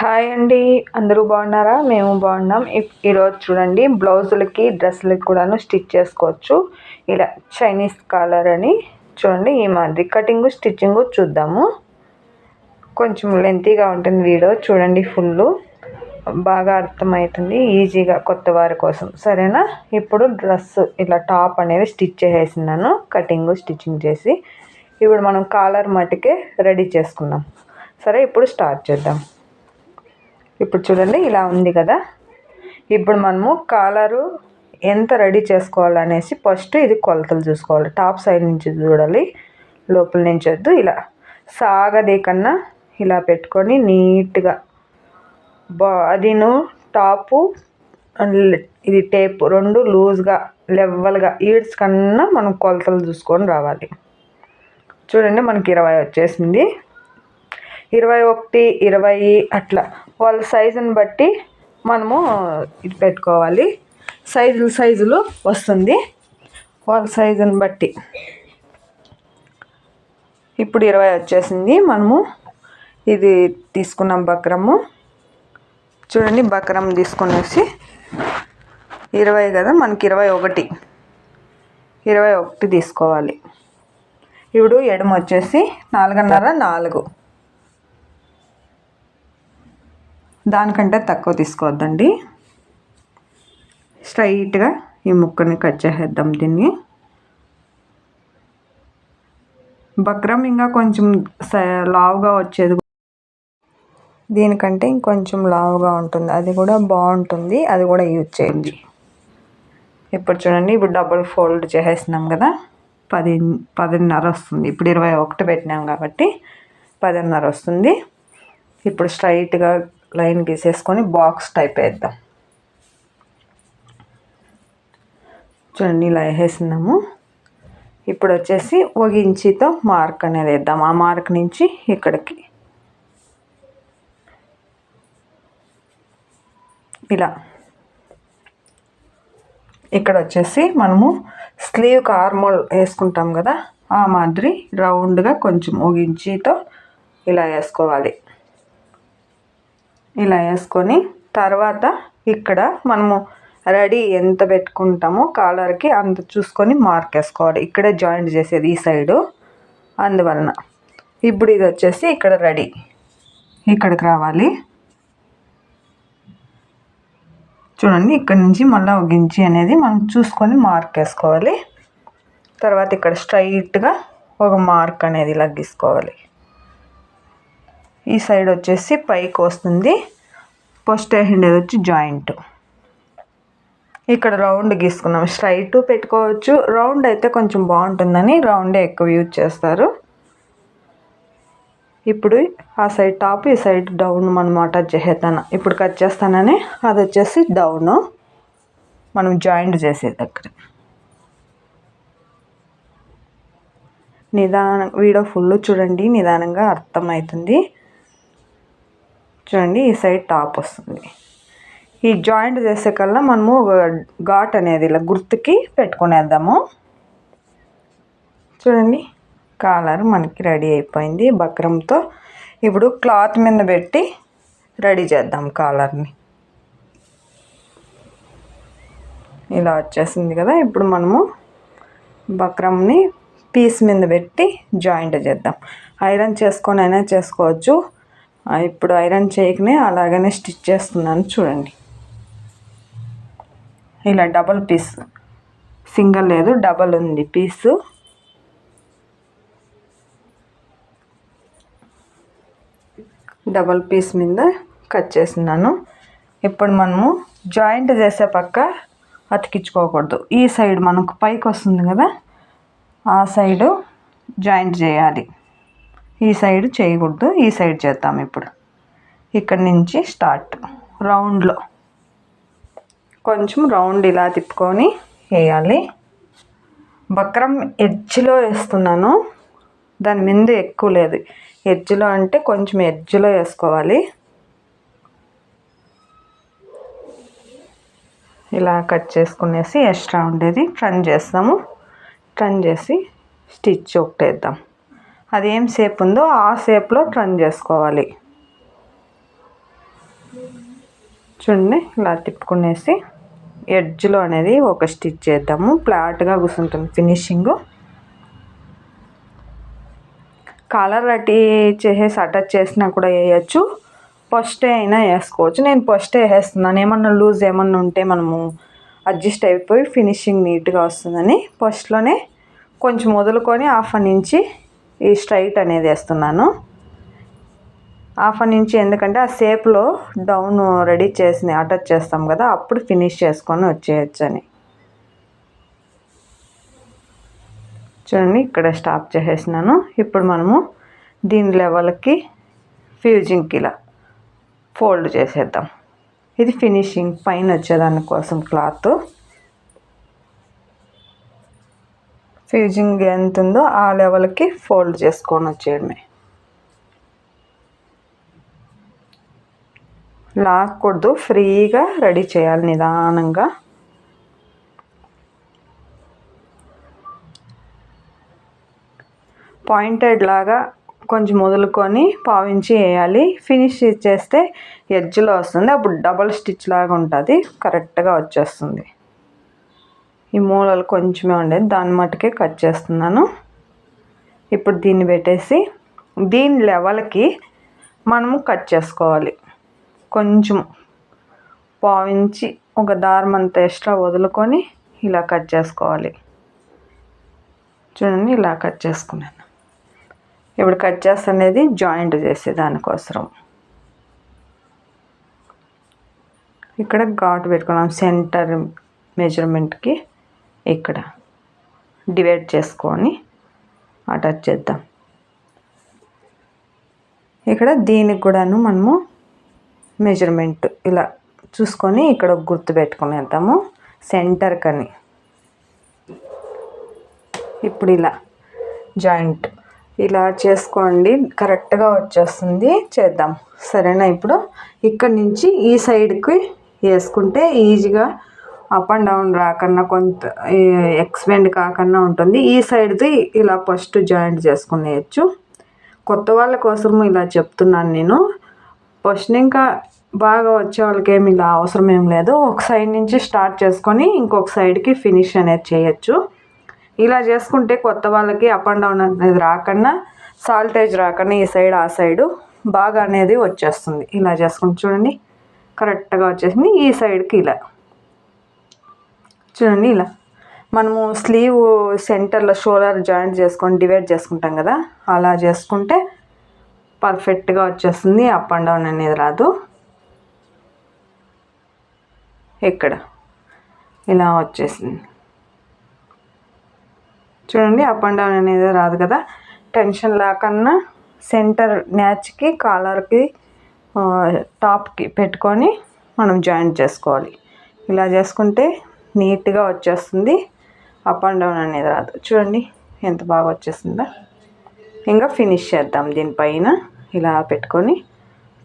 Hi అండి, అందరూ బాగున్నారా? మేము బాగున్నాం. ఈరోజు చూడండి, బ్లౌజులకి డ్రెస్సులకి కూడాను స్టిచ్ చేసుకోవచ్చు. ఇలా చైనీస్ కాలర్ అని చూడండి. ఈ మాదిరి కటింగ్ స్టిచ్చింగ్ చూద్దాము. కొంచెం లెంతీగా ఉంటుంది వీడియో, చూడండి. ఫుల్ బాగా అర్థమవుతుంది, ఈజీగా కొత్త వారి కోసం. సరేనా? ఇప్పుడు డ్రెస్ ఇలా టాప్ అనేది స్టిచ్ చేసేసినాను, కటింగ్ స్టిచ్చింగ్ చేసి. ఇప్పుడు మనం కాలర్ మటుకే రెడీ చేసుకుందాం. సరే, ఇప్పుడు స్టార్ట్ చేద్దాం. ఇప్పుడు చూడండి, ఇలా ఉంది కదా. ఇప్పుడు మనము కాలరు ఎంత రెడీ చేసుకోవాలనేసి ఫస్ట్ ఇది కొలతలు చూసుకోవాలి. టాప్ సైడ్ నుంచి చూడాలి, లోపల నుంచి వద్దు. ఇలా సాగదీకన్నా ఇలా పెట్టుకొని నీట్గా అదిను టాపు ఇది టేప్ రెండు లూజ్గా లెవెల్గా ఈడ్స్ కన్నా మనం కొలతలు చూసుకొని రావాలి. చూడండి, మనకి 20 వచ్చేసింది. 21, 20 అట్లా వాళ్ళ సైజుని బట్టి మనము ఇది పెట్టుకోవాలి. సైజులు వస్తుంది వాళ్ళ సైజుని బట్టి. ఇప్పుడు 20 వచ్చేసింది. మనము ఇది తీసుకున్నాం బక్రము. చూడండి, బక్రం తీసుకునేసి 20 కదా, మనకి 21 తీసుకోవాలి. ఇప్పుడు ఎడమ వచ్చేసి 4.5, 4. దానికంటే తక్కువ తీసుకోవద్దండి. స్ట్రైట్గా ఈ ముక్కని కట్ చేసేద్దాం. దీన్ని బక్రం ఇంకా కొంచెం లావుగా వచ్చేది, దీనికంటే ఇంకొంచెం లావుగా ఉంటుంది, అది కూడా బాగుంటుంది, అది కూడా యూజ్ చేయండి. ఇప్పుడు చూడండి, ఇప్పుడు డబుల్ ఫోల్డ్ చేసేసినాం కదా, 10.5 వస్తుంది. ఇప్పుడు 21 పెట్టినాం కాబట్టి 10.5 వస్తుంది. ఇప్పుడు స్ట్రైట్గా లైన్ గీసేసుకొని బాక్స్ టైప్ వేద్దాం. చూడండి, ఇలా వేసేసినాము. ఇప్పుడు వచ్చేసి 1 ఇంచుతో మార్క్ అనేది వేద్దాం. ఆ మార్క్ నుంచి ఇక్కడికి ఇలా. ఇక్కడ వచ్చేసి మనము స్లీవ్కి ఆర్మోల్ వేసుకుంటాం కదా, ఆ మాదిరి రౌండ్గా కొంచెం 1 ఇంచుతో ఇలా వేసుకోవాలి. ఇలా వేసుకొని తర్వాత ఇక్కడ మనము రెడీ ఎంత పెట్టుకుంటామో కాలర్కి అంత చూసుకొని మార్క్ వేసుకోవాలి. ఇక్కడే జాయింట్ చేసేది ఈ సైడు, అందువలన. ఇప్పుడు ఇది వచ్చేసి ఇక్కడ రెడీ, ఇక్కడికి రావాలి. చూడండి, ఇక్కడ నుంచి మళ్ళీ 1 ఇంచు అనేది మనం చూసుకొని మార్క్ వేసుకోవాలి. తర్వాత ఇక్కడ స్ట్రైట్గా ఒక మార్క్ అనేది ఇలా గీసుకోవాలి. ఈ సైడ్ వచ్చేసి పైకి వస్తుంది, ఫస్ట్ వేసిండేది వచ్చి జాయింట్. ఇక్కడ రౌండ్ గీసుకున్నాం. స్ట్రైట్ పెట్టుకోవచ్చు, రౌండ్ అయితే కొంచెం బాగుంటుందని రౌండే ఎక్కువ యూజ్ చేస్తారు. ఇప్పుడు ఆ సైడ్ టాప్, ఈ సైడ్ డౌన్ మనం అటాచ్ చేసేద్దాను. ఇప్పుడు కట్ చేస్తానని అది వచ్చేసి డౌన్, మనం జాయింట్ చేసేది దగ్గర. వీడియో ఫుల్ చూడండి, నిదానంగా అర్థమవుతుంది. చూడండి, ఈ సైడ్ టాప్ వస్తుంది. ఈ జాయింట్ చేసే కల్లా మనము ఘాట్ అనేది ఇలా గుర్తుకి పెట్టుకునేద్దాము. చూడండి, కాలర్ మనకి రెడీ అయిపోయింది బక్రంతో. ఇప్పుడు క్లాత్ మీద పెట్టి రెడీ చేద్దాం కాలర్ని. ఇలా వచ్చేసింది కదా. ఇప్పుడు మనము బక్రంని పీస్ మీద పెట్టి జాయింట్ చేద్దాం. ఐరన్ చేసుకొని అయినా చేసుకోవచ్చు. ఇప్పుడు ఐరన్ చేయకనే అలాగనే స్టిచ్ చేస్తున్నాను. చూడండి, ఇలా డబల్ పీస్, సింగిల్ లేదు డబల్ ఉంది పీసు. డబల్ పీస్ మీద కట్ చేస్తున్నాను. ఇప్పుడు మనము జాయింట్ చేసే పక్క అతికించుకోకూడదు. ఈ సైడ్ మనకు పైకి వస్తుంది కదా, ఆ సైడు జాయింట్ చేయాలి. ఈ సైడ్ చేయకూడదు, ఈ సైడ్ చేద్దాం. ఇప్పుడు ఇక్కడి నుంచి స్టార్ట్ రౌండ్లో కొంచెం రౌండ్ ఇలా తిప్పుకొని వేయాలి. బక్రం ఎడ్జ్లో వేస్తున్నాను, దాని మీద ఎక్కువ లేదు. ఎడ్జ్లో అంటే కొంచెం ఎడ్జ్లో వేసుకోవాలి. ఇలా కట్ చేసుకునేసి ఎక్స్ట్రా ఉండేది టర్న్ చేస్తాము. టర్న్ చేసి స్టిచ్ ఒకటి వేద్దాం. అది ఏం షేప్ ఉందో ఆ షేప్లో టర్న్ చేసుకోవాలి. చూడండి ఇలా తిప్పుకునేసి ఎడ్జ్లో అనేది ఒక స్టిచ్ చేద్దాము. ఫ్లాట్గా కూర్చుంటుంది ఫినిషింగ్. కాలర్ రెడీ చేసేసి అటాచ్ చేసినా కూడా వేయచ్చు, ఫస్టే అయినా వేసుకోవచ్చు. నేను ఫస్టే వేసేస్తున్నాను, ఏమన్నా లూజ్ ఏమన్నా ఉంటే మనము అడ్జస్ట్ అయిపోయి ఫినిషింగ్ నీట్గా వస్తుందని ఫస్ట్లోనే కొంచెం వదులుకొని హాఫ్ నుంచి ఈ స్ట్రైట్ అనేది వేస్తున్నాను. హాఫ్ నుంచి ఎందుకంటే ఆ షేప్లో డౌన్ రెడీ చేసి అటాచ్ చేస్తాం కదా, అప్పుడు ఫినిష్ చేసుకొని వచ్చేయచ్చు అని. చూడండి ఇక్కడ స్టాప్ చేసేసినాను. ఇప్పుడు మనము దీని లెవెల్కి ఫ్యూజింగ్కి ఇలా ఫోల్డ్ చేసేద్దాం. ఇది ఫినిషింగ్ పైన వచ్చేదాని కోసం క్లాత్. ఫ్యూజింగ్ ఎంత ఉందో ఆ లెవెల్కి ఫోల్డ్ చేసుకొని వచ్చేయడమే. లాక్కూడదు, ఫ్రీగా రెడీ చేయాలి నిదానంగా. పాయింటెడ్ లాగా కొంచెం వదులుకొని పావించి వేయాలి. ఫినిష్ చేస్తే ఎడ్జ్లో వస్తుంది, అప్పుడు డబల్ స్టిచ్ లాగా ఉంటుంది, కరెక్ట్గా వచ్చేస్తుంది. ఈ మూలలు కొంచెమే ఉండేది, దాని మట్టుకే కట్ చేస్తున్నాను. ఇప్పుడు దీన్ని పెట్టేసి దీని లెవెల్కి మనము కట్ చేసుకోవాలి. కొంచెం పావించి ఒక దారం అంత ఎక్స్ట్రా వదులుకొని ఇలా కట్ చేసుకోవాలి. చూడండి ఇలా కట్ చేసుకున్నాను. ఇప్పుడు కట్ చేస్తున్నది జాయింట్ చేసే దానికోసం. ఇక్కడ ఘాటు పెట్టుకున్నాం సెంటర్ మెజర్మెంట్కి. ఇక్కడ డివైడ్ చేసుకొని అటాచ్ చేద్దాం. ఇక్కడ దీనికి కూడాను మనము మెజర్మెంట్ ఇలా చూసుకొని ఇక్కడ గుర్తు పెట్టుకునేద్దాము సెంటర్కని. ఇప్పుడు ఇలా జాయింట్ ఇలా చేసుకోండి, కరెక్ట్గా వచ్చేస్తుంది. చేద్దాం సరేనా. ఇప్పుడు ఇక్కడ నుంచి ఈ సైడ్కి వేసుకుంటే ఈజీగా అప్ అండ్ డౌన్ రాకన్నా కొంత ఎక్స్పెండ్ కాకన్నా ఉంటుంది. ఈ సైడ్ది ఇలా ఫస్ట్ జాయింట్ చేసుకునేయచ్చు. కొత్త వాళ్ళ కోసం ఇలా చెప్తున్నాను నేను. ఫస్ట్ ఇంకా బాగా వచ్చే వాళ్ళకి ఏమి ఇలా అవసరం ఏం లేదు. ఒక సైడ్ నుంచి స్టార్ట్ చేసుకొని ఇంకొక సైడ్కి ఫినిష్ అనేది చేయొచ్చు. ఇలా చేసుకుంటే కొత్త వాళ్ళకి అప్ అండ్ డౌన్ అనేది రాకన్నా, సాల్టేజ్ రాకన్నా ఈ సైడ్ ఆ సైడు బాగా అనేది వచ్చేస్తుంది. ఇలా చేసుకుంటే చూడండి కరెక్ట్గా వచ్చేసింది. ఈ సైడ్కి ఇలా చూడండి ఇలా మనము స్లీవ్ సెంటర్లో షోల్డర్ జాయింట్ చేసుకొని డివైడ్ చేసుకుంటాం కదా, అలా చేసుకుంటే పర్ఫెక్ట్గా వచ్చేస్తుంది. అప్ అండ్ డౌన్ అనేది రాదు. ఇక్కడ ఇలా వచ్చేసింది చూడండి, అప్ అండ్ డౌన్ అనేది రాదు కదా. టెన్షన్ లేకన్నా సెంటర్ న్యాచ్కి కాలర్కి టాప్కి పెట్టుకొని మనం జాయింట్ చేసుకోవాలి. ఇలా చేసుకుంటే నీట్గా వచ్చేస్తుంది. అప్ అండ్ డౌన్ అనేది రాదు. చూడండి ఎంత బాగా వచ్చేసిందో. ఇంకా ఫినిష్ చేద్దాం. దీనిపైన ఇలా పెట్టుకొని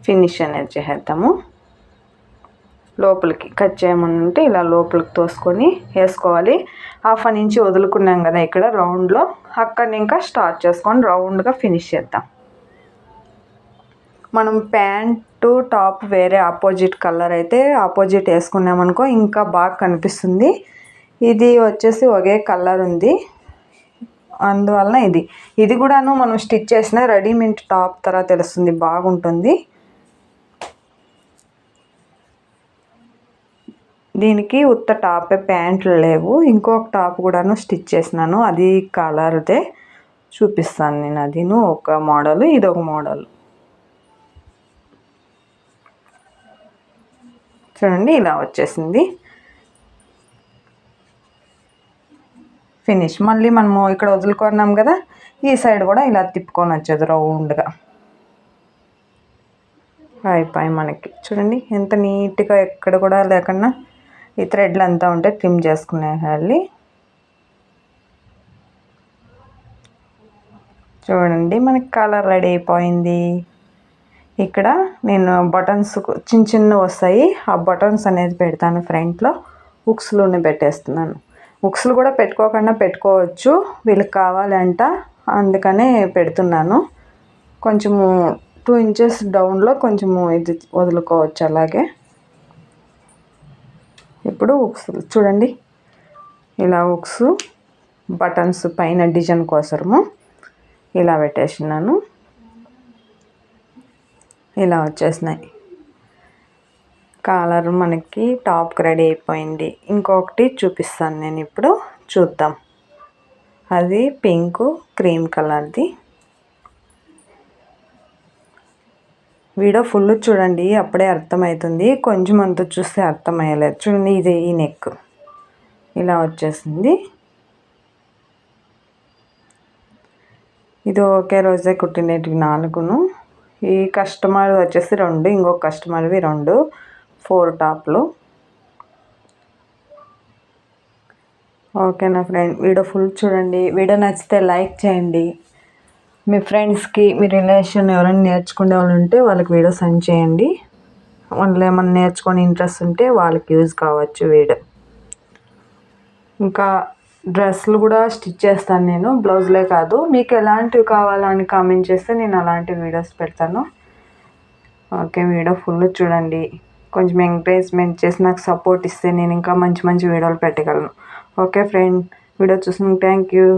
ఫినిష్ అనేది చేసేద్దాము. లోపలికి కట్ చేయమనుంటే ఇలా లోపలికి తోసుకొని వేసుకోవాలి. హాఫ్ నుంచి వదులుకున్నాం కదా ఇక్కడ రౌండ్లో, అక్కడ ఇంకా స్టార్ట్ చేసుకొని రౌండ్గా ఫినిష్ చేద్దాం. మనం ప్యాంటు టాప్ వేరే ఆపోజిట్ కలర్ అయితే ఆపోజిట్ వేసుకున్నామనుకో ఇంకా బాగా కనిపిస్తుంది. ఇది వచ్చేసి ఒకే కలర్ ఉంది, అందువలన ఇది కూడాను మనం స్టిచ్ చేసిన రెడీమేడ్ టాప్ తర్వాత తెలుస్తుంది, బాగుంటుంది. దీనికి ఉత్త టాపే, ప్యాంట్లు లేవు. ఇంకొక టాప్ కూడాను స్టిచ్ చేసినాను, అది కలర్దే చూపిస్తాను నేను. అదిను ఒక మోడల్, ఇది ఒక మోడల్. చూడండి ఇలా వచ్చేసింది ఫినిష్. మళ్ళీ మనము ఇక్కడ వదులుకున్నాం కదా, ఈ సైడ్ కూడా ఇలా తిప్పుకొని వచ్చేది రౌండ్గా అయిపోయి మనకి. చూడండి ఎంత నీట్గా ఎక్కడ కూడా లేకుండా ఈ థ్రెడ్లు అంతా ఉంటే ట్రిమ్ చేసుకునేయాలి. చూడండి మనకి కలర్ రెడీ అయిపోయింది. ఇక్కడ నేను బటన్స్ చిన్న వస్తాయి, ఆ బటన్స్ అనేది పెడతాను ఫ్రంట్లో. హుక్స్లోనే పెట్టేస్తున్నాను. హుక్స్లు కూడా పెట్టుకోకుండా పెట్టుకోవచ్చు, వీళ్ళకి కావాలంట, అందుకనే పెడుతున్నాను. కొంచెము 2 ఇంచెస్ డౌన్లో కొంచెము ఇది వదులుకోవచ్చు. అలాగే ఇప్పుడు ఉక్స్ చూడండి, ఇలా ఉక్స్ బటన్స్ పైన డిజైన్ కోసము ఇలా పెట్టేసినాను. ఇలా వచ్చేసినాయి. కాలర్ మనకి టాప్కి రెడీ అయిపోయింది. ఇంకొకటి చూపిస్తాను నేను ఇప్పుడు, చూద్దాం. అది పింక్ క్రీమ్ కలర్ది. వీడియో ఫుల్ చూడండి, అప్పుడే అర్థమవుతుంది. కొంచెం అంత చూస్తే అర్థమయ్యలేదు. చూడండి, ఇది ఈ నెక్ ఇలా వచ్చేసింది. ఇది ఒకే రోజే కుట్టినవి 4. ఈ కస్టమర్ వచ్చేసి 2, ఇంకొక కస్టమర్వి 2, 4 టాప్లు. ఓకేనా ఫ్రెండ్, వీడియో ఫుల్ చూడండి. వీడియో నచ్చితే లైక్ చేయండి. మీ ఫ్రెండ్స్కి, మీ రిలేషన్ ఎవరైనా నేర్చుకునే వాళ్ళు ఉంటే వాళ్ళకి వీడియో సెండ్ చేయండి. వాళ్ళు ఏమైనా నేర్చుకొని ఇంట్రెస్ట్ ఉంటే వాళ్ళకి యూజ్ కావచ్చు వీడియో. ఇంకా డ్రెస్సులు కూడా స్టిచ్ చేస్తాను నేను, బ్లౌజ్లే కాదు. మీకు ఎలాంటివి కావాలని కామెంట్ చేస్తే నేను అలాంటి వీడియోస్ పెడతాను. ఓకే, వీడియో ఫుల్ చూడండి. కొంచెం ఎంకరేజ్మెంట్ చేసి నాకు సపోర్ట్ ఇస్తే నేను ఇంకా మంచి మంచి వీడియోలు పెట్టగలను. ఓకే ఫ్రెండ్, వీడియో చూసినందుకు థ్యాంక్ యూ.